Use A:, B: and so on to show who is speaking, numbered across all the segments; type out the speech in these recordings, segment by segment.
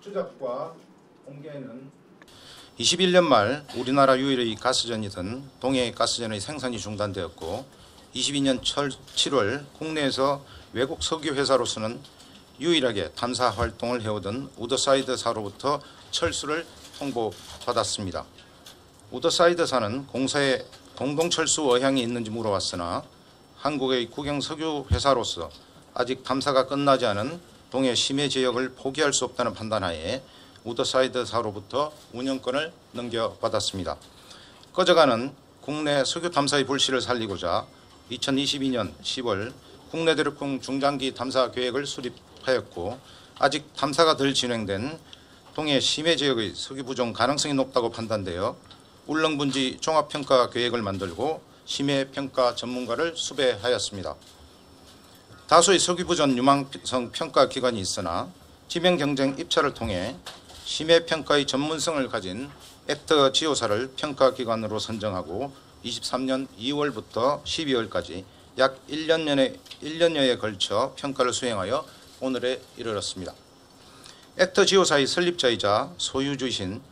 A: 추적과 공개는 21년 말 우리나라 유일의 가스전이던 동해 가스전의 생산이 중단되었고 22년 7월 국내에서 외국 석유 회사로서는 유일하게 탐사 활동을 해오던 우더사이드사로부터 철수를 통보받았습니다. 우더사이드사는 공사에 공동철수 의향이 있는지 물어봤으나 한국의 국영 석유 회사로서 아직 탐사가 끝나지 않은 동해 심해 지역을 포기할 수 없다는 판단하에 우더사이드사로부터 운영권을 넘겨받았습니다. 꺼져가는 국내 석유 탐사의 불씨를 살리고자 2022년 10월 국내 대륙풍 중장기 탐사 계획을 수립하였고 아직 탐사가 덜 진행된 동해 심해 지역의 석유 부종 가능성이 높다고 판단되어 울릉분지 종합평가 계획을 만들고 심해평가 전문가를 수배하였습니다. 다수의 석유 부전 유망성 평가 기관이 있으나 지명 경쟁 입찰을 통해 심해평가의 전문성을 가진 액터 지오사를 평가기관으로 선정하고 23년 2월부터 12월까지 약 1년여에 걸쳐 평가를 수행하여 오늘에 이르렀습니다. 액터 지오사의 설립자이자 소유주이신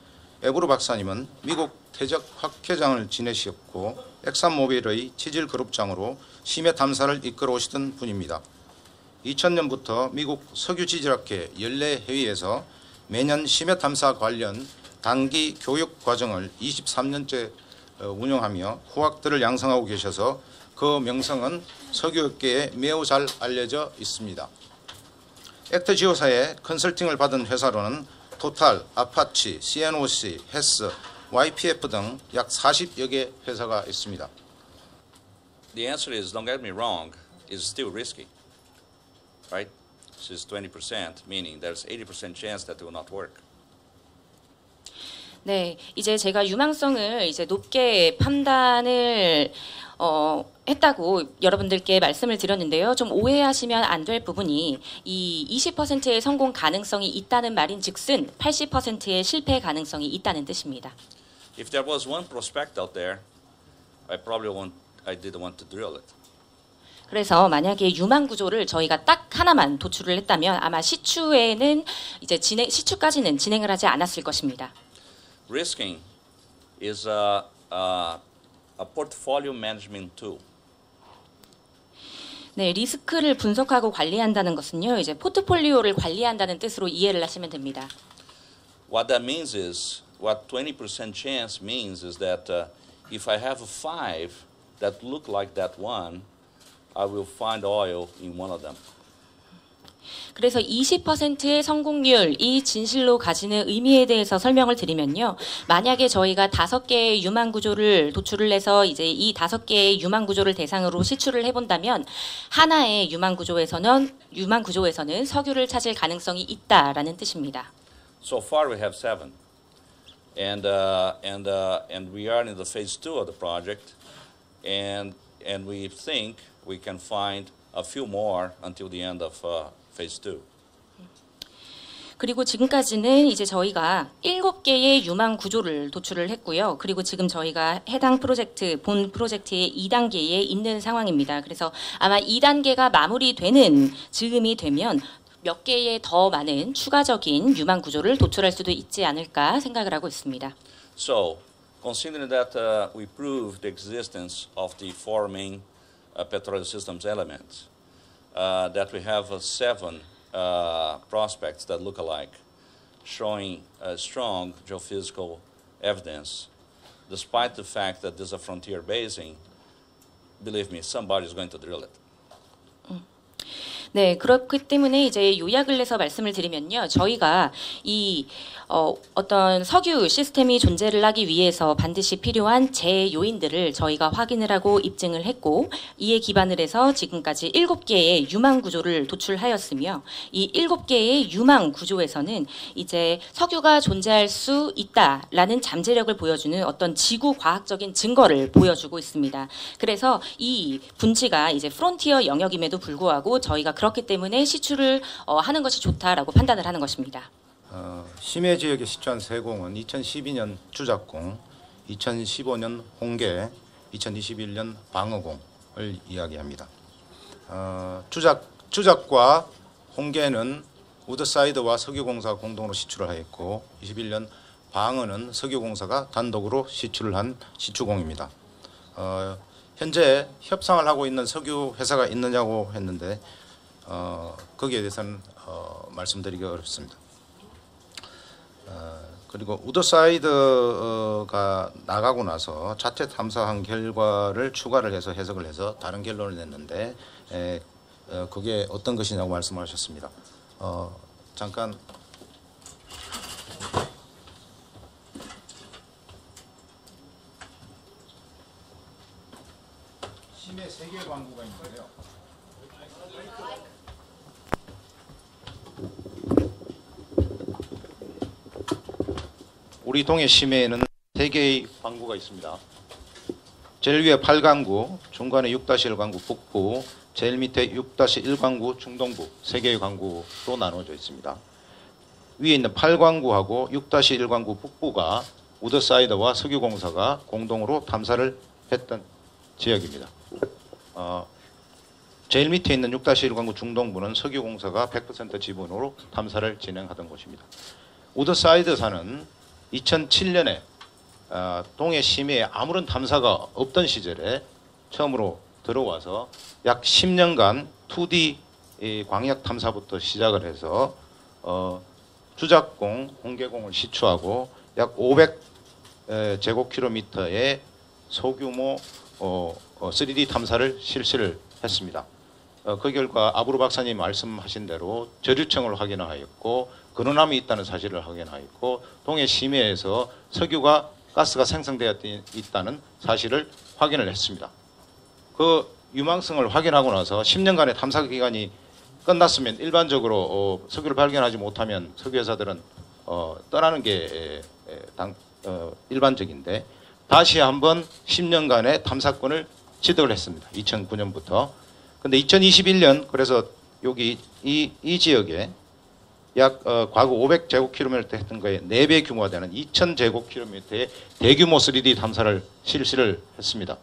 A: 에브루 박사님은 미국 퇴적 학회장을 지내셨고 엑산모빌의 지질그룹장으로 심해 탐사를 이끌어 오시던 분입니다. 2000년부터 미국 석유지질학회 연례회의에서 매년 심해 탐사 관련 단기 교육 과정을 23년째 운영하며 후학들을 양성하고 계셔서 그 명성은 석유업계에 매우 잘 알려져 있습니다. 액터 지오사의 컨설팅을 받은 회사로는 토탈, 아파치, CNOC, 헤스, YPF 등 약 40여 개 회사가 있습니다.
B: The answer is, don't get me wrong, is still risky, right? This is 20%, meaning there's 80% chance that it will not work.
C: 네, 이제 제가 유망성을 이제 높게 판단을 했다고 여러분들께 말씀을 드렸는데요. 좀 오해하시면 안 될 부분이 이 20%의 성공 가능성이 있다는 말인즉슨 80%의 실패 가능성이 있다는 뜻입니다.
B: If there was one prospect out there, I didn't want to drill it.
C: 그래서 만약에 유망 구조를 저희가 딱 하나만 도출을 했다면 아마 시추에는 이제 시추까지는 진행을 하지 않았을 것입니다.
B: Risking is a portfolio management tool.
C: 네, 리스크를 분석하고 관리한다는 것은요, 이제 포트폴리오를 관리한다는 뜻으로 이해를 하시면 됩니다.
B: What that means is, what 20% chance means is that if I have 5 that look like that one, I will find oil in one of them.
C: 그래서 20%의 성공률이 진실로 가지는 의미에 대해서 설명을 드리면요. 만약에 저희가 5개의 유망 구조를 도출을 해서 이제 이 5개의 유망 구조를 대상으로 시추를 해본다면 하나의 유망 구조에서는 석유를 찾을 가능성이 있다라는 뜻입니다.
B: So far we have 7, and we are in the phase 2 of the project, and we think we can find a few more until the end of phase 2.
C: 그리고 지금까지는 이제 저희가 7개의 유망 구조를 도출을 했고요. 그리고 지금 저희가 해당 프로젝트, 본 프로젝트의 2단계에 있는 상황입니다. 그래서 아마 2단계가 마무리되는 즈음이 되면 몇 개의 더 많은 추가적인 유망 구조를 도출할 수도 있지 않을까 생각을 하고 있습니다.
B: So, considering that we proved the existence of the 4 main petroleum systems elements, that we have 7 prospects that look alike, showing strong geophysical evidence, despite the fact that this is a frontier basin, believe me, somebody is going to drill it.
C: 네, 그렇기 때문에 이제 요약을 해서 말씀을 드리면요. 저희가 이 어떤 석유 시스템이 존재를 하기 위해서 반드시 필요한 제요인들을 저희가 확인을 하고 입증을 했고 이에 기반을 해서 지금까지 7개의 유망 구조를 도출하였으며 이 7개의 유망 구조에서는 이제 석유가 존재할 수 있다라는 잠재력을 보여주는 어떤 지구 과학적인 증거를 보여주고 있습니다. 그래서 이 분지가 이제 프론티어 영역임에도 불구하고 저희가 그렇기 때문에 시추를 하는 것이 좋다라고 판단을 하는 것입니다.
A: 심해 지역에 시추한 세공은 2012년 추작공, 2015년 홍계, 2021년 방어공을 이야기합니다. 추작과 홍계는 우드사이드와 석유공사가 공동으로 시추를 하였고 21년 방어는 석유공사가 단독으로 시추를 한 시추공입니다. 현재 협상을 하고 있는 석유 회사가 있느냐고 했는데 거기에 대해서는 말씀드리기 어렵습니다. 그리고 우드사이드가 나가고 나서 자체 탐사한 결과를 추가를 해서 해석을 해서 다른 결론을 냈는데 그게 어떤 것이냐고 말씀하셨습니다. 잠깐 심해 세계 광고가 있는데요. 우리 동해 심해에는 3개의 광구가 있습니다. 제일 위에 8광구, 중간에 6-1광구 북부, 제일 밑에 6-1광구 중동부 3개의 광구로 나눠져 있습니다. 위에 있는 8광구하고 6-1광구 북부가 우드사이드와 석유공사가 공동으로 탐사를 했던 지역입니다. 제일 밑에 있는 6-1광구 중동부는 석유공사가 100% 지분으로 탐사를 진행하던 곳입니다. 우드사이드사는 2007년에 동해 심해에 아무런 탐사가 없던 시절에 처음으로 들어와서 약 10년간 2D 광역 탐사부터 시작을 해서 주작공, 홍계공을 시추하고 약 500제곱킬로미터의 소규모 3D 탐사를 실시를 했습니다. 그 결과 아브루 박사님 말씀하신 대로 저류층을 확인하였고 근원암이 있다는 사실을 확인하였고 동해 심해에서 석유가 가스가 생성되어 있다는 사실을 확인을 했습니다. 그 유망성을 확인하고 나서 10년간의 탐사 기간이 끝났으면 일반적으로 석유를 발견하지 못하면 석유회사들은 떠나는 게 일반적인데 다시 한번 10년간의 탐사권을 취득을 했습니다. 2009년부터. 근데 2021년 그래서 여기 이 지역에 약 과거 500제곱킬로미터 했던 거에 4배 규모가 되는 2000제곱킬로미터의 대규모 3D 탐사를 실시를 했습니다.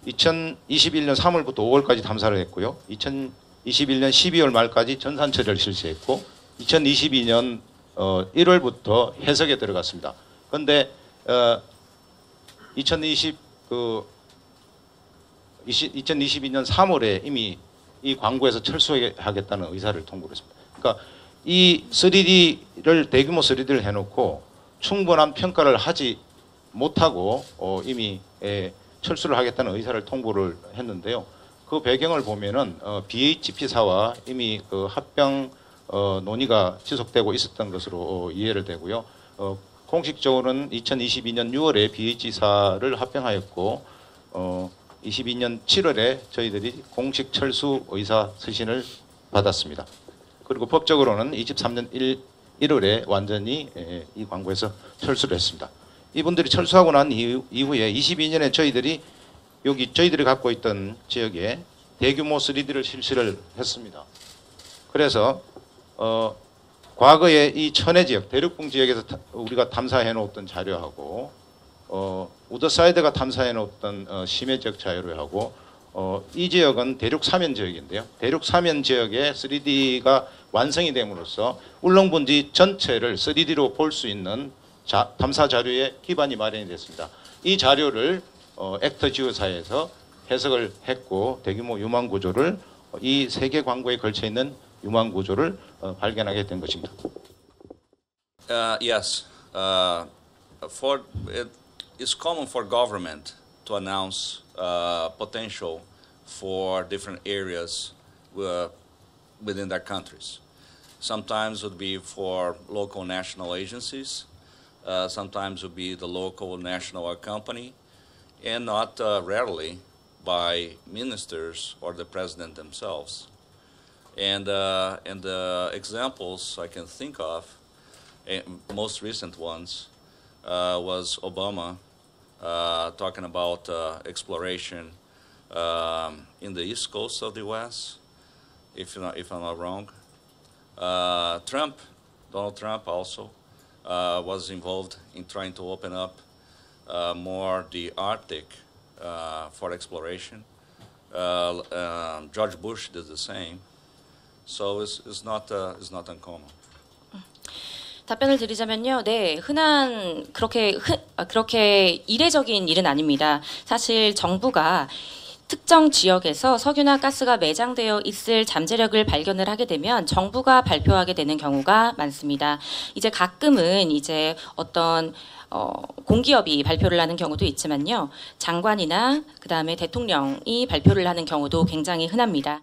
A: 2021년 3월부터 5월까지 탐사를 했고요. 2021년 12월 말까지 전산 처리를 실시했고 2022년 1월부터 해석에 들어갔습니다. 그런데 2022년 3월에 이미 이 광구에서 철수하겠다는 의사를 통보를 했습니다. 그러니까 이 3D를 대규모 3D를 해놓고 충분한 평가를 하지 못하고 이미 철수를 하겠다는 의사를 통보를 했는데요. 그 배경을 보면은 BHP사와 이미 그 합병 논의가 지속되고 있었던 것으로 이해를 되고요. 공식적으로는 2022년 6월에 BH사를 합병하였고 22년 7월에 저희들이 공식 철수 의사 서신을 받았습니다. 그리고 법적으로는 23년 1월에 완전히 이 광구에서 철수를 했습니다. 이분들이 철수하고 난 이후에 22년에 저희들이 저희들이 갖고 있던 지역에 대규모 3D를 실시를 했습니다. 그래서 과거에 이 천해 지역, 대륙봉 지역에서 우리가 탐사해 놓았던 자료하고 우드사이드가 탐사해 놓았던 심해 지역 자료하고 이 지역은 대륙 사면 지역인데요. 대륙 사면 지역의 3D가 완성이 됨으로써 울릉분지 전체를 3D로 볼 수 있는 탐사 자료의 기반이 마련이 됐습니다. 이 자료를 액터지오사에서 해석을 했고 대규모 유망 구조를 이 세계 광구에 걸쳐 있는 유망 구조를 발견하게 된 것입니다.
B: Yes, it's common for government to announce potential for different areas within their countries. Sometimes it would be for local national agencies. Sometimes it would be the local national company, and not rarely by ministers or the president themselves. And the examples I can think of, most recent ones, was Obama talking about exploration in the east coast of the U.S., if I'm not wrong. Donald Trump also was involved in trying to open up more the Arctic for exploration. George Bush did the same. So it's not uncommon.
C: 답변을 드리자면요, 네, 그렇게 이례적인 일은 아닙니다. 사실 정부가 특정 지역에서 석유나 가스가 매장되어 있을 잠재력을 발견을 하게 되면 정부가 발표하게 되는 경우가 많습니다. 이제 가끔은 이제 어떤 공기업이 발표를 하는 경우도 있지만요, 장관이나 그다음에 대통령이 발표를 하는 경우도 굉장히 흔합니다.